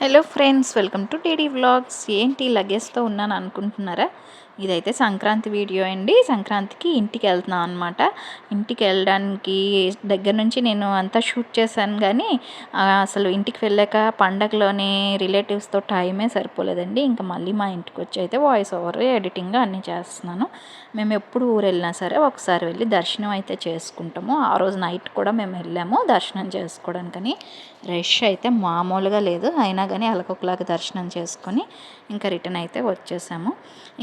Hello friends, welcome to TD vlogs. ఏంటి లగేజ్తో ఉన్నాను అనుకుంటున్నారా? ఇదైతే సంక్రాంతి వీడియో అండి. సంక్రాంతికి ఇంటికి వెళ్తున్నాను అనమాట. ఇంటికి వెళ్ళడానికి దగ్గర నుంచి నేను అంతా షూట్ చేశాను, కానీ అసలు ఇంటికి వెళ్ళాక పండగలోని రిలేటివ్స్తో టైమే సరిపోలేదండి. ఇంకా మళ్ళీ మా ఇంటికి వచ్చి అయితే వాయిస్ ఓవర్ ఎడిటింగ్ అన్నీ చేస్తున్నాను. మేము ఎప్పుడు ఊరు వెళ్ళినా సరే ఒకసారి వెళ్ళి దర్శనం అయితే చేసుకుంటాము. ఆ రోజు నైట్ కూడా మేము వెళ్ళాము దర్శనం చేసుకోవడానికని. రష్ అయితే మామూలుగా లేదు, అయినా కానీ అలకొకలాగా దర్శనం చేసుకొని ఇంకా రిటర్న్ అయితే వచ్చేసాము.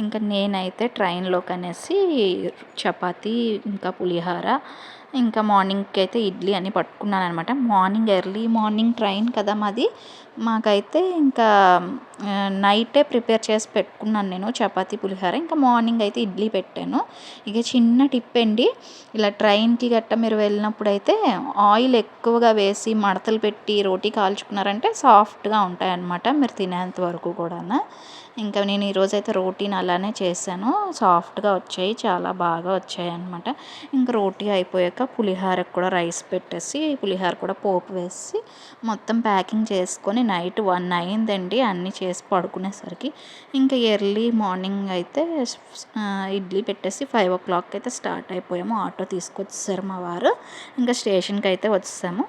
ఇంకా నేనైతే ట్రైన్లోకి అనేసి చపాతీ ఇంకా పులిహోర ఇంకా మార్నింగ్కి అయితే ఇడ్లీ అని పట్టుకున్నాను అనమాట. మార్నింగ్ ఎర్లీ మార్నింగ్ ట్రైన్ కదా మాది. మాకైతే ఇంకా నైటే ప్రిపేర్ చేసి పెట్టుకున్నాను నేను చపాతీ పులిహోర. ఇంకా మార్నింగ్ అయితే ఇడ్లీ పెట్టాను. ఇక చిన్న టిప్ అండి, ఇలా ట్రైన్కి గట్ట మీరు వెళ్ళినప్పుడు అయితే ఆయిల్ ఎక్కువగా వేసి మడతలు పెట్టి రోటీ కాల్చుకున్నారంటే సాఫ్ట్గా ఉంటాయన్నమాట మీరు తినేంత వరకు కూడా. ఇంకా నేను ఈరోజైతే రోటీని అలానే చేశాను, సాఫ్ట్గా వచ్చాయి, చాలా బాగా వచ్చాయి అనమాట. ఇంకా రోటీ అయిపోయాక పులిహోరకు కూడా రైస్ పెట్టేసి పులిహోర కూడా పోపు వేసి మొత్తం ప్యాకింగ్ చేసుకొని నైట్ 1 అయిందండి అన్నీ చేసి పడుకునేసరికి. ఇంకా ఎర్లీ మార్నింగ్ అయితే ఇడ్లీ పెట్టేసి 5 o'clock అయితే స్టార్ట్ అయిపోయాము. ఆటో తీసుకొచ్చేసారు మా వారు. ఇంకా స్టేషన్కి అయితే వచ్చేసాము.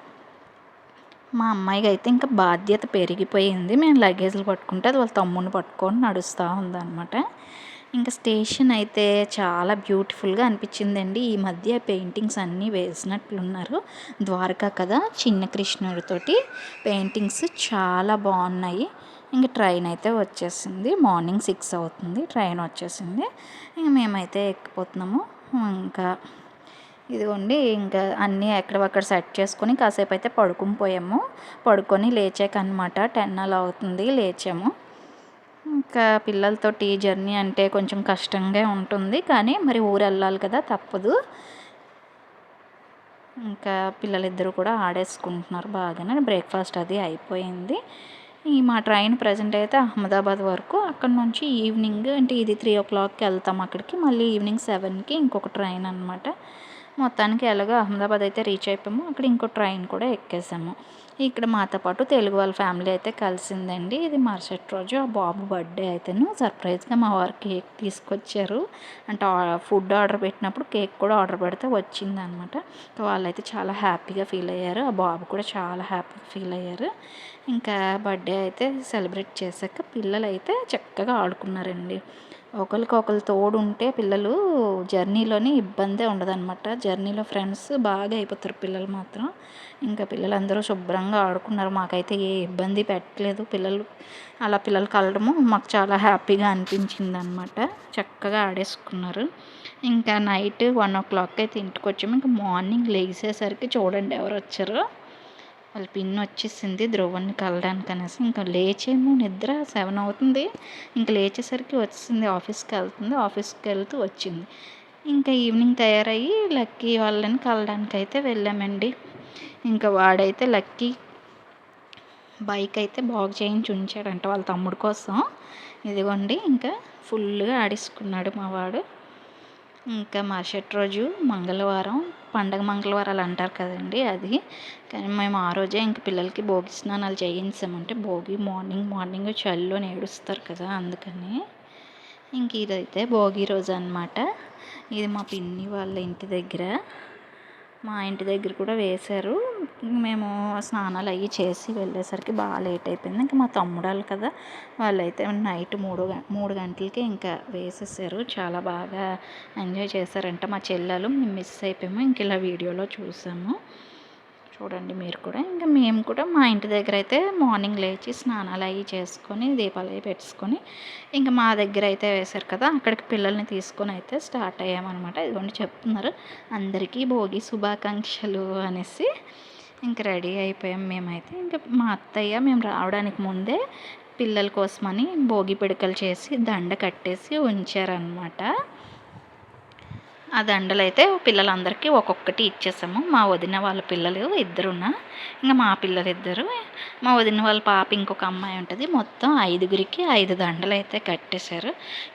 మా అమ్మాయికి అయితే ఇంకా బాధ్యత పెరిగిపోయింది. మేము లగేజ్లు పట్టుకుంటే అది వాళ్ళ తమ్ముడిని పట్టుకొని నడుస్తూ ఉందన్నమాట. ఇంకా స్టేషన్ అయితే చాలా బ్యూటిఫుల్గా అనిపించిందండి. ఈ మధ్య పెయింటింగ్స్ అన్నీ వేసినట్లున్నారు. ద్వారకా కదా, చిన్న కృష్ణుడితోటి పెయింటింగ్స్ చాలా బాగున్నాయి. ఇంకా ట్రైన్ అయితే వచ్చేసింది. మార్నింగ్ 6 అవుతుంది, ట్రైన్ వచ్చేసింది. ఇంక మేమైతే ఎక్కిపోతున్నాము. ఇంకా ఇదిగోండి, ఇంకా అన్నీ ఎక్కడక్కడ సెట్ చేసుకొని కాసేపు అయితే పడుకుని పోయాము. పడుకొని లేచాక అనమాట 10 అలా అవుతుంది, లేచాము. ఇంకా పిల్లలతోటి జర్నీ అంటే కొంచెం కష్టంగా ఉంటుంది, కానీ మరి ఊరు వెళ్ళాలి కదా, తప్పదు. ఇంకా పిల్లలిద్దరూ కూడా ఆడేసుకుంటున్నారు బాగానే. బ్రేక్ఫాస్ట్ అది అయిపోయింది. మా ట్రైన్ ప్రజెంట్ అయితే అహ్మదాబాద్ వరకు. అక్కడ నుంచి ఈవినింగ్ అంటే ఇది 3 o'clockకి వెళ్తాం అక్కడికి. మళ్ళీ ఈవినింగ్ 7కి ఇంకొక ట్రైన్ అనమాట. మొత్తానికి ఎలాగో అహ్మదాబాద్ అయితే రీచ్ అయిపోయాము. అక్కడ ఇంకో ట్రైన్ కూడా ఎక్కేసాము. ఇక్కడ మాతో పాటు తెలుగు వాళ్ళ ఫ్యామిలీ అయితే కలిసిందండి. ఇది మరుసటి రోజు ఆ బాబు బర్త్డే అయితేను సర్ప్రైజ్గా మా వారు కేక్ తీసుకొచ్చారు. అంటే ఫుడ్ ఆర్డర్ పెట్టినప్పుడు కేక్ కూడా ఆర్డర్ పెడితే వచ్చిందనమాట. వాళ్ళైతే చాలా హ్యాపీగా ఫీల్ అయ్యారు. ఆ బాబు కూడా చాలా హ్యాపీగా ఫీల్ అయ్యారు. ఇంకా బర్త్డే అయితే సెలబ్రేట్ చేశాక పిల్లలు అయితే చక్కగా ఆడుకున్నారండి. ఒకరికొకరు తోడు ఉంటే పిల్లలు జర్నీలోని ఇబ్బందే ఉండదన్నమాట. జర్నీలో ఫ్రెండ్స్ బాగా అయిపోతారు పిల్లలు మాత్రం. ఇంకా పిల్లలందరూ శుభ్రంగా ఆడుకున్నారు. మాకైతే ఏ ఇబ్బంది పెట్టలేదు. పిల్లలు కలడము మాకు చాలా హ్యాపీగా అనిపించింది అనమాట. చక్కగా ఆడేసుకున్నారు. ఇంకా నైట్ 1 o'clock అయితే ఇంటికి వచ్చాము. ఇంకా మార్నింగ్ లేచేసరికి చూడండి ఎవరు వచ్చారో. వాళ్ళ పిన్ని వచ్చేసింది ధ్రువన్ని కలడానికి అనేసి. ఇంకా లేచేమో నిద్ర 7 అవుతుంది. ఇంకా లేచేసరికి వచ్చింది, ఆఫీస్కి వెళ్తూ వచ్చింది. ఇంకా ఈవినింగ్ తయారయ్యి లక్కీ వాళ్ళని కలడానికి అయితే వెళ్ళామండి. ఇంకా వాడైతే లక్కీ బైక్ అయితే బాగు చేయించి ఉంచాడంట వాళ్ళ తమ్ముడు కోసం. ఇదిగోండి, ఇంకా ఫుల్గా ఆడేసుకున్నాడు మా వాడు. ఇంకా మరుసటి రోజు మంగళవారం, పండగ మంగళవారాలు అంటారు కదండి అది. కానీ మేము ఆ రోజే ఇంక పిల్లలకి భోగి స్నానాలు చేయించామంటే భోగి మార్నింగ్ చలిలో ఏడుస్తారు కదా, అందుకని. ఇంక ఇదైతే భోగి రోజు అనమాట. ఇది మా పిన్ని వాళ్ళ ఇంటి దగ్గర. మా ఇంటి దగ్గర కూడా వేశారు. మేము స్నానాలు అవి చేసి వెళ్ళేసరికి బాగా లేట్ అయిపోయింది. ఇంకా మా తమ్ముడాలు కదా, వాళ్ళైతే నైట్ 3 గంటలకి ఇంకా వేసేసారు. చాలా బాగా ఎంజాయ్ చేశారంట మా చెల్లెలు. మేము మిస్ అయిపోయాము. ఇంక ఇలా వీడియోలో చూసాము, చూడండి మీరు కూడా. ఇంకా మేము కూడా మా ఇంటి దగ్గర అయితే మార్నింగ్ లేచి స్నానాలు అవి చేసుకొని దీపాలు అవి పెట్టుకొని ఇంకా మా దగ్గర అయితే వేశారు కదా, అక్కడికి పిల్లల్ని తీసుకొని అయితే స్టార్ట్ అయ్యామన్నమాట. ఇదిగోండి చెప్తున్నారు అందరికీ భోగి శుభాకాంక్షలు అనేసి. ఇంక రెడీ అయిపోయాం మేమైతే. ఇంకా మా అత్తయ్య మేము రావడానికి ముందే పిల్లల కోసమని భోగి పిడకలు చేసి దండ కట్టేసి ఉంచారనమాట. ఆ దండలు అయితే పిల్లలందరికీ ఒక్కొక్కటి ఇచ్చేసాము. మా వదిన వాళ్ళ పిల్లలు ఇద్దరున్న, ఇంకా మా పిల్లలు ఇద్దరు, మా వదిన వాళ్ళ పాప ఇంకొక అమ్మాయి ఉంటుంది. మొత్తం 5గురికి 5 దండలు అయితే కట్టేశారు.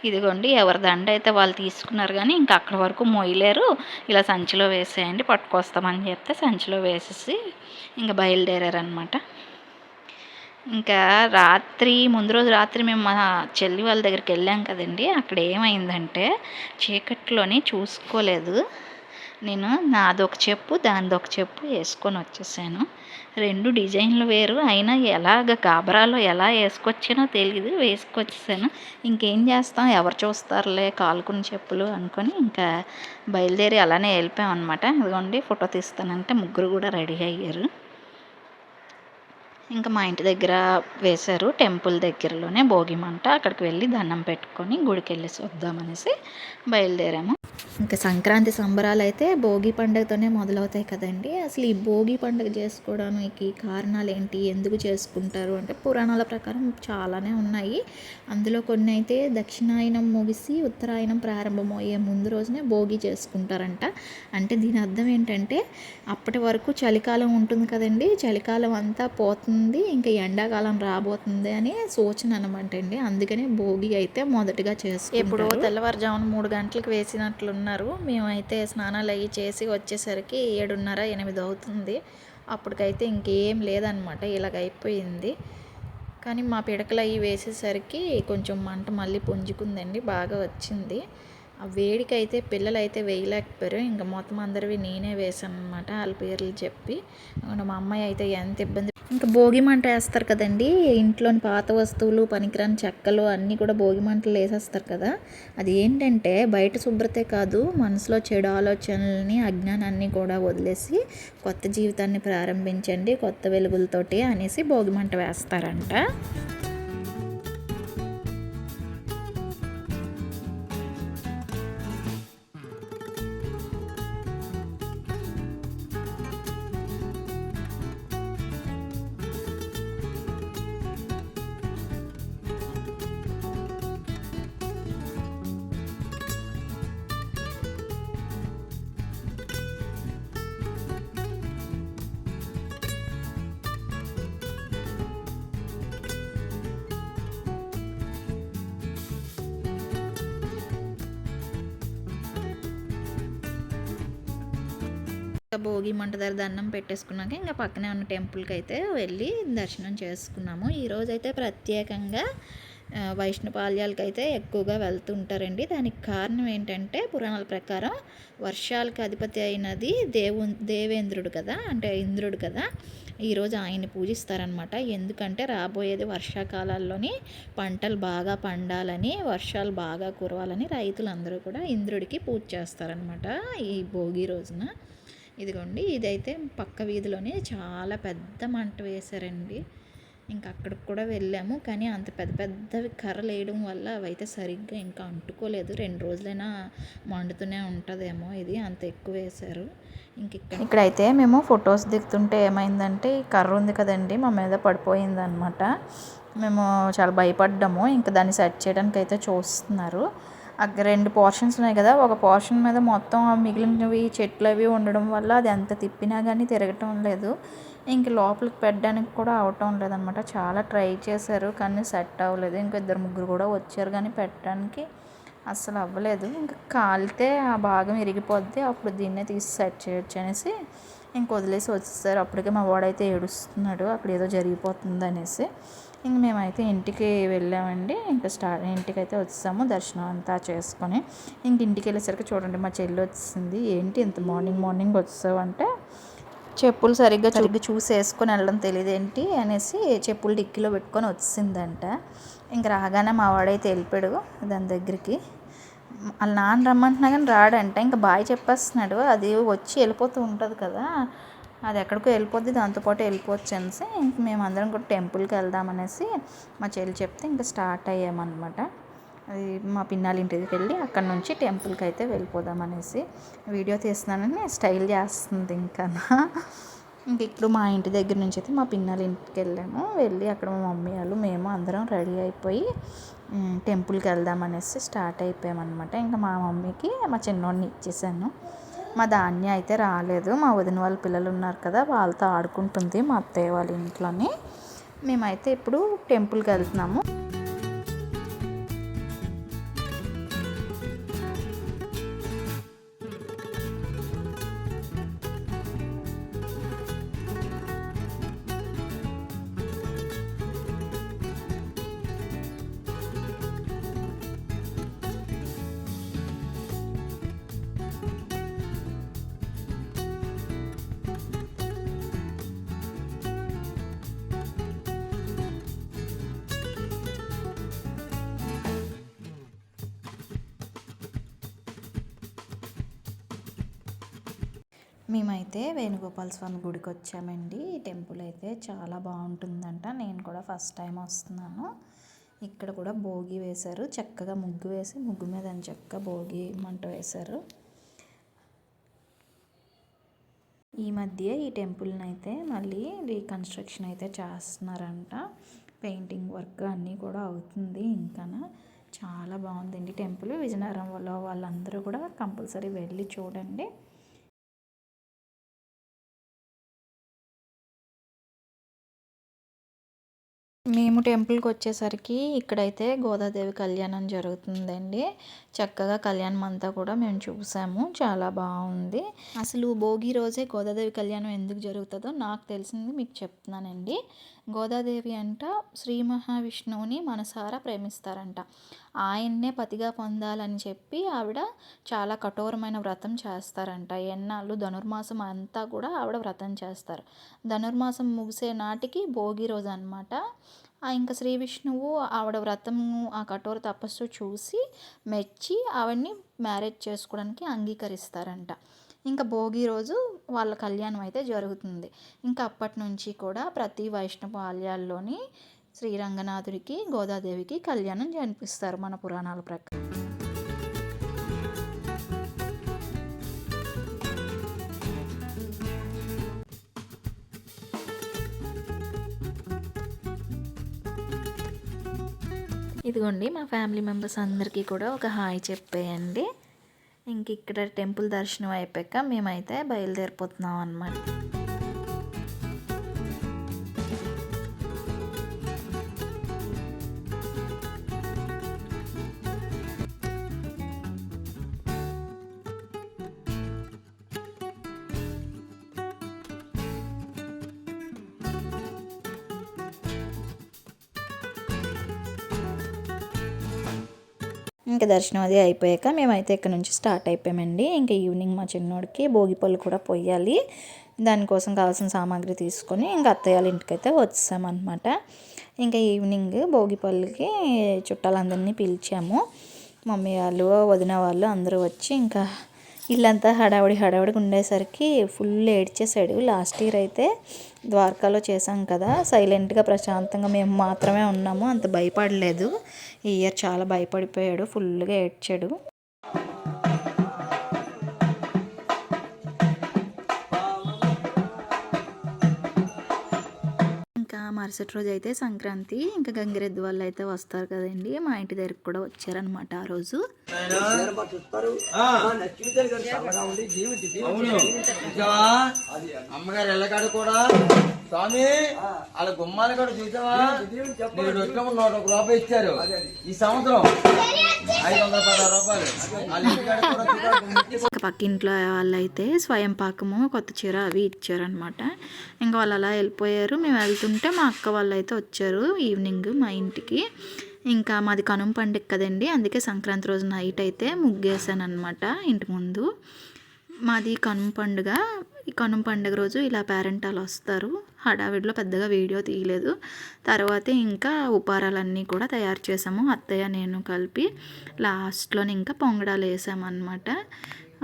ఇదిగోండి, ఎవరి దండ అయితే వాళ్ళు తీసుకున్నారు, కానీ ఇంకా అక్కడి వరకు మోయలేరు. ఇలా సంచిలో వేసేయండి పట్టుకొస్తామని చెప్తే సంచిలో వేసేసి ఇంకా బయలుదేరారనమాట. ఇంకా ముందు రోజు రాత్రి మేము మా చెల్లి వాళ్ళ దగ్గరికి వెళ్ళాం కదండీ! అక్కడ ఏమైందంటే చీకట్లోని చూసుకోలేదు. నేను నాదొక చెప్పు, దానిదొక చెప్పు యేసుకొని వచ్చేసాను. 2 డిజైన్‌లు వేరు. అయినా గాబరాలో ఎలా యేసుకొచ్చానో తెలీదు. వేసుకొచ్చేసాను. ఇంకేం చేస్తాం, ఎవరు చూస్తారులే కాలుకున్న చెప్పులు అనుకోని ఇంకా బయలుదేరి అలానే వెళ్ళిపోయామనమాట. ఇదిగోండి ఫోటో తీస్తానంటే ముగ్గురు కూడా రెడీ అయ్యారు. ఇంకా మా ఇంటి దగ్గర వేశారు. టెంపుల్ దగ్గరలోనే భోగి మంట. అక్కడికి వెళ్ళి దండం పెట్టుకొని గుడికెళ్ళేసి వద్దామనేసి బయలుదేరాము. ఇంకా సంక్రాంతి సంబరాలైతే భోగి పండుగతోనే మొదలవుతాయి కదండీ! అసలు ఈ భోగి పండుగ చేసుకోవడానికి కారణాలేంటి? ఎందుకు చేసుకుంటారు అంటే పురాణాల ప్రకారం చాలానే ఉన్నాయి. అందులో కొన్ని అయితే దక్షిణాయనం ముగిసి ఉత్తరాయణం ప్రారంభమయ్యే ముందు రోజునే భోగి చేసుకుంటారంట. అంటే దీని అర్థం ఏంటంటే అప్పటి వరకు చలికాలం ఉంటుంది కదండీ! చలికాలం అంతా పోతుంది. ఇంకా ఎండాకాలం రాబోతుంది అని సూచన అనమాట అండి. అందుకని భోగి అయితే మొదటగా చేసుకుంటారు. ఎప్పుడో తెల్లవారుజామున 3 గంటలకు వేసినట్లున్నారు. మేమైతే స్నానాలు అవి చేసి వచ్చేసరికి 7:30, 8 అవుతుంది. అప్పటికైతే ఇంకేం లేదనమాట. ఇలాగ అయిపోయింది. కానీ మా పిడకలు అవి వేసేసరికి కొంచెం మంట మళ్ళీ పుంజుకుందండి. బాగా వచ్చింది. ఆ వేడికైతే పిల్లలైతే వేయలేకపోయారు. ఇంకా మొత్తం అందరివి నేనే వేసాను అనమాట. వాళ్ళ పేర్లు చెప్పి. మా అమ్మాయి అయితే ఎంత ఇబ్బంది. ఇంకా భోగి మంట వేస్తారు కదండీ! ఇంట్లోని పాత వస్తువులు, పనికిరాని చెక్కలు అన్నీ కూడా భోగి మంటలు వేసేస్తారు కదా! అది ఏంటంటే బయట శుభ్రతే కాదు, మనసులో చెడు ఆలోచనలని, అజ్ఞానాన్ని కూడా వదిలేసి కొత్త జీవితాన్ని ప్రారంభించండి కొత్త వెలుగులతోటి అనేసి భోగి మంట వేస్తారంట. భోగి మంట దగ్గర దండం పెట్టేసుకున్నాక ఇంకా పక్కనే ఉన్న టెంపుల్కి అయితే వెళ్ళి దర్శనం చేసుకున్నాము. ఈరోజైతే ప్రత్యేకంగా వైష్ణవాలయాలకి అయితే ఎక్కువగా వెళ్తుంటారండి. దానికి కారణం ఏంటంటే పురాణాల ప్రకారం వర్షాలకు అధిపతి అయినది దేవేంద్రుడు కదా, అంటే ఇంద్రుడు కదా. ఈరోజు ఆయన్ని పూజిస్తారనమాట. ఎందుకంటే రాబోయేది వర్షాకాలాల్లోని పంటలు బాగా పండాలని, వర్షాలు బాగా కురవాలని రైతులందరూ కూడా ఇంద్రుడికి పూజ చేస్తారనమాట ఈ భోగి రోజున. ఇదిగోండి ఇదైతే పక్క వీధిలోనే చాలా పెద్ద మంట వేశారండి. ఇంకా అక్కడికి కూడా వెళ్ళాము. కానీ అంత పెద్ద పెద్దవి కర్రలు వేయడం వల్ల అవైతే సరిగ్గా ఇంకా అంటుకోలేదు. 2 రోజులైనా మండుతూనే ఉంటుందేమో. ఇది అంత ఎక్కువ వేశారు. ఇక్కడైతే మేము ఫొటోస్ దిగుతుంటే ఏమైందంటే ఈ కర్ర ఉంది కదండి, మా మీద పడిపోయిందనమాట. మేము చాలా భయపడ్డాము. ఇంకా దాన్ని సెట్ చేయడానికి అయితే చూస్తున్నారు. అక్కడ 2 పోర్షన్స్ ఉన్నాయి కదా, ఒక పోర్షన్ మీద మొత్తం మిగిలినవి చెట్లు అవి ఉండడం వల్ల అది ఎంత తిప్పినా కానీ తిరగటం లేదు. ఇంక లోపలికి పెట్టడానికి కూడా అవటం లేదనమాట. చాలా ట్రై చేశారు కానీ సెట్ అవ్వలేదు. ఇంకా 2-3 కూడా వచ్చారు కానీ పెట్టడానికి అస్సలు అవ్వలేదు. ఇంకా కాలితే ఆ భాగం ఇరిగిపోద్ది, అప్పుడు దీన్నే తీసి సెట్ చేయొచ్చు అనేసి ఇంక వదిలేసి వచ్చేసారు. అప్పటికే మా వాడైతే ఏడుస్తున్నాడు అక్కడ ఏదో జరిగిపోతుంది అనేసి. ఇంక మేమైతే ఇంటికి వెళ్ళామండి. ఇంకా ఇంటికి అయితే వచ్చాము దర్శనం అంతా చేసుకొని. ఇంక ఇంటికి వెళ్ళేసరికి చూడండి మా చెల్లి వచ్చింది. ఏంటి ఇంత మార్నింగ్ వచ్చావు అంటే, చెప్పులు సరిగ్గా చూసి వేసుకొని వెళ్ళడం తెలియదేంటి అనేసి చెప్పులు డిక్కీలో పెట్టుకొని వచ్చిందంట. ఇంక రాగానే మా వాడైతే వెళ్ళిపోయాడు దాని దగ్గరికి. వాళ్ళ నాన్న రమ్మంటున్నా కానీ రాడంట. ఇంకా బాయ్ చెప్పేస్తున్నాడు. అది వచ్చి వెళ్ళిపోతూ ఉంటుంది కదా, అది ఎక్కడికో వెళ్ళిపోద్ది, దాంతోపాటు వెళ్ళిపోవచ్చు అనేసి ఇంక మేమందరం కూడా టెంపుల్కి వెళ్దామనేసి మా చెల్లి చెప్తే ఇంకా స్టార్ట్ అయ్యామన్నమాట. అది మా పిన్నాళ్ళ ఇంటికి వెళ్ళి అక్కడ నుంచి టెంపుల్కి అయితే వెళ్ళిపోదామనేసి వీడియో తీస్తున్నానని స్టైల్ చేస్తుంది. ఇంక ఇప్పుడు మా ఇంటి దగ్గర నుంచి అయితే మా పిన్నాళ్ళ ఇంటికి వెళ్ళి అక్కడ మా మమ్మీ వాళ్ళు మేము అందరం రెడీ అయిపోయి టెంపుల్కి వెళ్దామనేసి స్టార్ట్ అయిపోయామన్నమాట. ఇంకా మా మమ్మీకి మా చిన్నోడిని ఇచ్చేసాను. మా ధాన్య అయితే రాలేదు. మా వదిన వాళ్ళ పిల్లలు ఉన్నారు కదా, వాళ్ళతో ఆడుకుంటుంది మా అత్తయ్య వాళ్ళ ఇంట్లోని. మేమైతే ఇప్పుడు టెంపుల్కి వెళ్తున్నాము. మేమైతే వేణుగోపాల స్వామి గుడికి వచ్చామండి. ఈ టెంపుల్ అయితే చాలా బాగుంటుందంట. నేను కూడా ఫస్ట్ టైం వస్తున్నాను. ఇక్కడ కూడా భోగి వేశారు, చక్కగా ముగ్గు వేసి ముగ్గు మీద చక్కగా భోగి మంట వేశారు. ఈ మధ్య ఈ టెంపుల్ని అయితే మళ్ళీ రీకన్స్ట్రక్షన్ అయితే చేస్తున్నారంట. పెయింటింగ్ వర్క్ అన్నీ కూడా అవుతుంది. ఇంకా చాలా బాగుందండి టెంపుల్. విజయనగరంలో వాళ్ళందరూ కూడా కంపల్సరీ వెళ్ళి చూడండి. మేము టెంపుల్కి వచ్చేసరికి ఇక్కడైతే గోదాదేవి కళ్యాణం జరుగుతుందండి. చక్కగా కళ్యాణం అంతా కూడా మేము చూసాము, చాలా బాగుంది. అసలు భోగి రోజే గోదాదేవి కళ్యాణం ఎందుకు జరుగుతుందో నాకు తెలిసింది మీకు చెప్తున్నానండి. గోదాదేవి అంట శ్రీ మహావిష్ణువుని మనసారా ప్రేమిస్తారంట. ఆయన్నే పతిగా పొందాలని చెప్పి ఆవిడ చాలా కఠోరమైన వ్రతం చేస్తారంట. ఎన్నాళ్ళు ధనుర్మాసం అంతా కూడా ఆవిడ వ్రతం చేస్తారు. ధనుర్మాసం ముగిసే నాటికి భోగి రోజు అనమాట. ఇంకా శ్రీ విష్ణువు ఆవిడ వ్రతము ఆ కఠోర తపస్సు చూసి మెచ్చి ఆవిడ్ని మ్యారేజ్ చేసుకోవడానికి అంగీకరిస్తారంట. ఇంకా భోగి రోజు వాళ్ళ కళ్యాణం అయితే జరుగుతుంది. ఇంకా అప్పటి నుంచి కూడా ప్రతి వైష్ణవ ఆలయాల్లోని శ్రీరంగనాథుడికి గోదాదేవికి కళ్యాణం జరిపిస్తారు మన పురాణాల ప్రకారం. ఇదిగోండి మా ఫ్యామిలీ మెంబర్స్ అందరికీ కూడా ఒక హాయ్ చెప్పేయండి. ఇంక ఇక్కడ టెంపుల్ దర్శనం అయిపోయాక మేమైతే బయలుదేరిపోతున్నాం అన్నమాట. ఇంకా దర్శనం అది అయిపోయాక మేమైతే ఇక్కడ నుంచి స్టార్ట్ అయిపోయామండి. ఇంకా ఈవినింగ్ మా చిన్నోడికి భోగి పళ్ళు కూడా పొయ్యాలి. దానికోసం కావాల్సిన సామాగ్రి తీసుకొని ఇంకా అత్తయ్య వాళ్ళ ఇంటికైతే వచ్చామన్నమాట. ఇంకా ఈవినింగ్ భోగి పళ్ళుకి చుట్టాలందరినీ పిలిచాము. మమ్మీ వాళ్ళు, వదిన వాళ్ళు అందరూ వచ్చి ఇంకా ఇల్లంతా హడావిడిగా ఉండేసరికి ఫుల్ ఏడ్చేసాడు. లాస్ట్ ఇయర్ అయితే ద్వారకాలో చేసాం కదా, సైలెంట్గా ప్రశాంతంగా మేము మాత్రమే ఉన్నాము, అంత భయపడలేదు. ఈ ఇయర్ చాలా భయపడిపోయాడు, ఫుల్గా ఏడ్చాడు. మరుసటి రోజు అయితే సంక్రాంతి. ఇంకా గంగిరెద్దు వాళ్ళు అయితే వస్తారు కదండి, మా ఇంటి దగ్గరకు కూడా వచ్చారనమాట. ఆ రోజు అమ్మగారు ఎల్లకాడు కూడా స్వామి వాళ్ళ గుమ్మాలు కూడా చూసావా, 101 రూపాయలు ఇచ్చారు. ఈ సంవత్సరం 516 రూపాయలు. పక్కింట్లో వాళ్ళు అయితే స్వయం పాకము, కొత్త చీర అవి ఇచ్చారనమాట. ఇంకా వాళ్ళు అలా వెళ్ళిపోయారు. మేము వెళ్తుంటే మా అక్క వాళ్ళు అయితే వచ్చారు ఈవినింగ్ మా ఇంటికి. ఇంకా మాది కనుమ పండుగ కదండి, అందుకే సంక్రాంతి రోజు నైట్ అయితే ముగ్గేసాను అనమాట ఇంటి ముందు. మాది కనుమ పండుగ. ఈ కనుమ పండుగ రోజు ఇలా పేరెంటాలు వస్తారు. హడావిడిలో పెద్దగా వీడియో తీయలేదు. తర్వాత ఇంకా ఉపారాలన్నీ కూడా తయారు చేసాము, అత్తయ్య నేను కలిపి. లాస్ట్లో ఇంకా పొంగడాలు వేసామన్నమాట.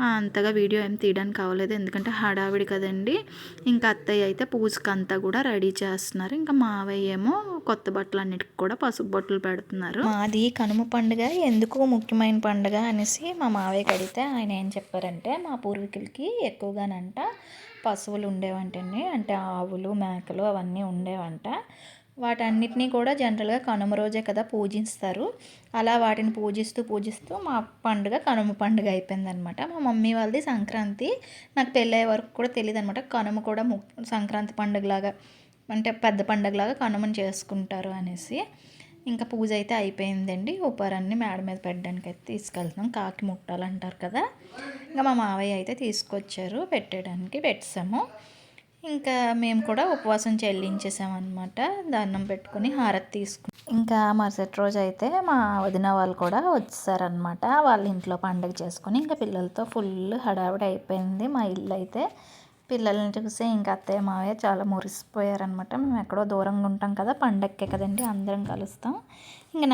అంతగా వీడియో ఏం తీయడానికి అవ్వలేదు, ఎందుకంటే హడావిడి కదండి. ఇంకా అత్తయ్య అయితే పూజకి అంతా కూడా రెడీ చేస్తున్నారు. ఇంకా మావయ్య ఏమో కొత్త బట్టలు అన్నిటికి కూడా పసుపు బట్టలు పెడుతున్నారు. మాది కనుమ పండుగ ఎందుకు ముఖ్యమైన పండుగ అనేసి మా మావయ్యకి అడిగితే ఆయన ఏం చెప్పారంటే, మా పూర్వీకులకి ఎక్కువగానంట పశువులు ఉండేవంటండి, అంటే ఆవులు, మేకలు అవన్నీ ఉండేవంట. వాటన్నిటినీ కూడా జనరల్గా కనుమ రోజే కదా పూజిస్తారు. అలా వాటిని పూజిస్తూ మా పండుగ కనుమ పండుగ అయిపోయిందనమాట. మా మమ్మీ వాళ్ళది సంక్రాంతి. నాకు పెళ్ళయ్యే వరకు కూడా తెలియదు అనమాట కనుమ కూడా సంక్రాంతి పండుగలాగా, అంటే పెద్ద పండుగలాగా కనుమని చేసుకుంటారు అనేసి. ఇంకా పూజ అయితే అయిపోయిందండి. ఉపారాన్ని మేడ మీద పెట్టడానికి అయితే తీసుకెళ్తున్నాం, కాకి ముట్టాలు అంటారు కదా. ఇంకా మా మావయ్య అయితే తీసుకొచ్చారు, పెట్టడానికి పెట్టాము. ఇంకా మేము కూడా ఉపవాసం చెల్లించేసామన్నమాట. దండం పెట్టుకుని హారతి తీసుకుని ఇంకా మరుసటి రోజు అయితే మా వదిన వాళ్ళు కూడా వచ్చారనమాట. వాళ్ళ ఇంట్లో పండుగ చేసుకొని ఇంకా పిల్లలతో ఫుల్ హడావిడి అయిపోయింది మా ఇల్లు అయితే. పిల్లల్ని చూసి ఇంకా అత్తయ్య మావయ్య చాలా మురిసిపోయారనమాట. మేము ఎక్కడో దూరంగా ఉంటాం కదా, పండగకే కదండి అందరం కలుస్తాం. ఇంకా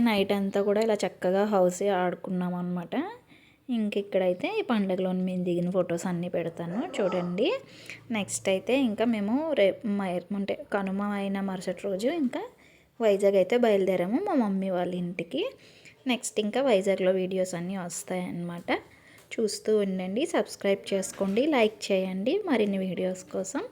నైట్ అంతా కూడా ఇలా చక్కగా హౌస్ ఆడుకున్నాం అనమాట. ఇంక ఇక్కడైతే ఈ పండుగలో మేము దిగిన ఫొటోస్ అన్నీ పెడతాను చూడండి. నెక్స్ట్ అయితే ఇంకా మేము అంటే కనుమ అయిన మరుసటి రోజు ఇంకా వైజాగ్ అయితే బయలుదేరాము మా మమ్మీ వాళ్ళ ఇంటికి. నెక్స్ట్ ఇంకా వైజాగ్లో వీడియోస్ అన్నీ వస్తాయన్నమాట. చూస్తూ ఉండండి, సబ్స్క్రైబ్ చేసుకోండి, లైక్ చేయండి మరిన్ని వీడియోస్ కోసం.